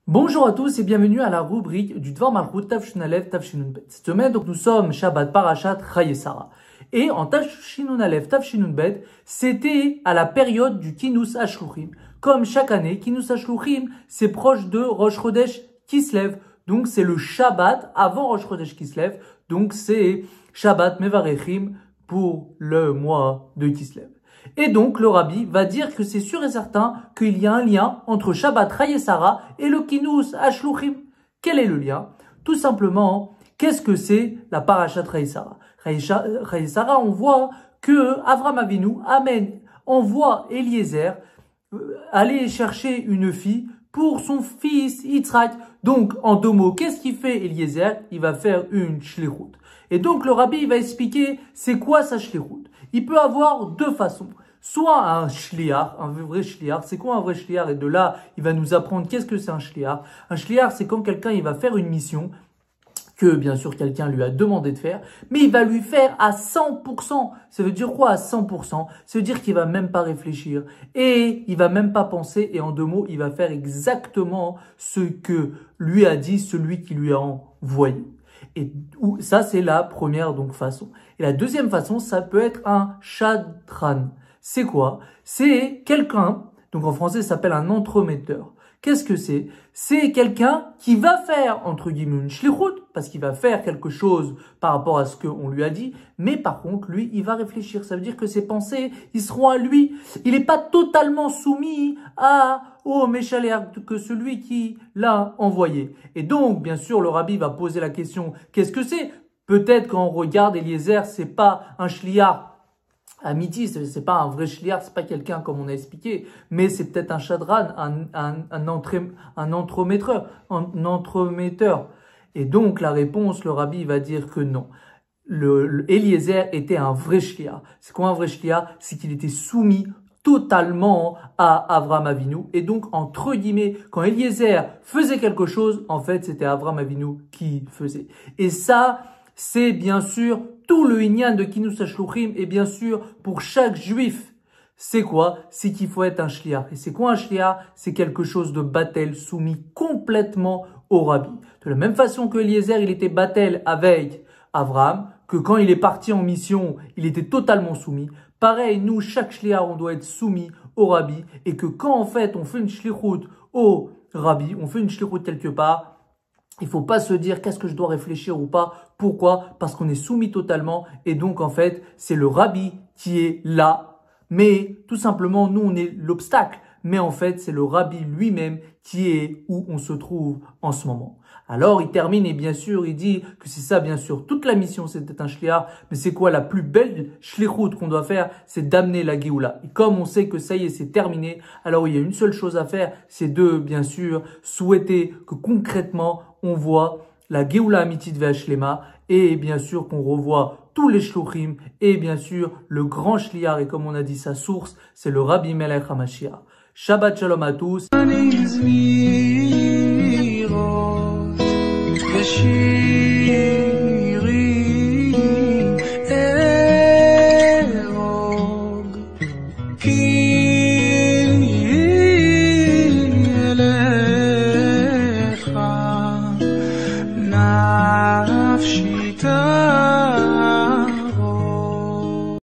Bonjour à tous et bienvenue à la rubrique du Dvar Malchut Tafshin Aleph Tafshin Nun Bet. Cette semaine, donc, nous sommes Shabbat Parashat Chayei Sarah. Et en Tafshin Nun Aleph Tafshin Nun Bet, c'était à la période du Kinus HaShluchim. Comme chaque année, Kinus HaShluchim, c'est proche de Rosh Chodesh Kislev. Donc c'est le Shabbat avant Rosh Chodesh Kislev. Donc c'est Shabbat Mevarechim pour le mois de Kislev. Et donc, le Rabbi va dire que c'est sûr et certain qu'il y a un lien entre Shabbat Chayei Sarah et le Kinus HaShluchim. Quel est le lien? Tout simplement, qu'est-ce que c'est la Parashat Chayei Sarah? Chayei Sarah, on voit que Avraham Avinu envoie Eliezer aller chercher une fille pour son fils Yitzhak. Donc, en deux mots, qu'est-ce qu'il fait Eliezer? Il va faire une shlichut. Et donc, le Rabbi va expliquer c'est quoi sa shlichut. Il peut avoir deux façons. Soit un shliar, un vrai shliar. C'est quoi un vrai shliar? Et de là, il va nous apprendre qu'est-ce que c'est un shliar. Un shliar, c'est quand quelqu'un il va faire une mission que, bien sûr, quelqu'un lui a demandé de faire, mais il va lui faire à 100%. Ça veut dire quoi à 100%? Ça veut dire qu'il va même pas réfléchir et il va même pas penser et en deux mots, il va faire exactement ce que lui a dit celui qui lui a envoyé. Et ça, c'est la première donc façon. Et la deuxième façon, ça peut être un shadran. C'est quoi? C'est quelqu'un, donc en français, ça s'appelle un entremetteur. Qu'est-ce que c'est? C'est quelqu'un qui va faire, entre guillemets, une shlichut, parce qu'il va faire quelque chose par rapport à ce qu'on lui a dit, mais par contre, lui, il va réfléchir. Ça veut dire que ses pensées, ils seront à lui. Il n'est pas totalement soumis au Méchaléa, que celui qui l'a envoyé. Et donc, bien sûr, le Rabbi va poser la question, qu'est-ce que c'est? Peut-être quand on regarde Eliezer, c'est pas un shliar Amiti, c'est pas un vrai shliar, c'est pas quelqu'un comme on a expliqué, mais c'est peut-être un shadran, un entremetteur. Et donc, la réponse, le Rabbi va dire que non. Eliezer était un vrai shliar. C'est quoi un vrai shliar? C'est qu'il était soumis totalement à Avraham Avinu. Et donc, entre guillemets, quand Eliezer faisait quelque chose, en fait, c'était Avraham Avinu qui faisait. Et ça, c'est bien sûr tout le inyan de Kinus HaShluchim et bien sûr pour chaque juif. C'est quoi? C'est qu'il faut être un shliar. Et c'est quoi un shliar? C'est quelque chose de batel soumis complètement au Rabbi. De la même façon que Eliezer, il était batel avec Avraham, que quand il est parti en mission, il était totalement soumis. Pareil, nous, chaque shliar, on doit être soumis au Rabbi et que quand en fait on fait une shlichut au Rabbi, on fait une shlichut quelque part, il faut pas se dire qu'est-ce que je dois réfléchir ou pas. Pourquoi? Parce qu'on est soumis totalement et donc en fait c'est le Rabbi qui est là. Mais tout simplement nous on est l'obstacle. Mais en fait c'est le Rabbi lui-même qui est où on se trouve en ce moment. Alors il termine et bien sûr il dit que c'est ça bien sûr. Toute la mission c'était un shliar. Mais c'est quoi la plus belle shlichut qu'on doit faire? C'est d'amener la Géoula. Et comme on sait que ça y est c'est terminé, alors il y a une seule chose à faire. C'est de bien sûr souhaiter que concrètement on voit la Géoula Amitit Ve'Ashlema et bien sûr qu'on revoit tous les shluchim et bien sûr le grand shliar et comme on a dit sa source c'est le Rabbi Melech HaMashiach. Shabbat Shalom à tous.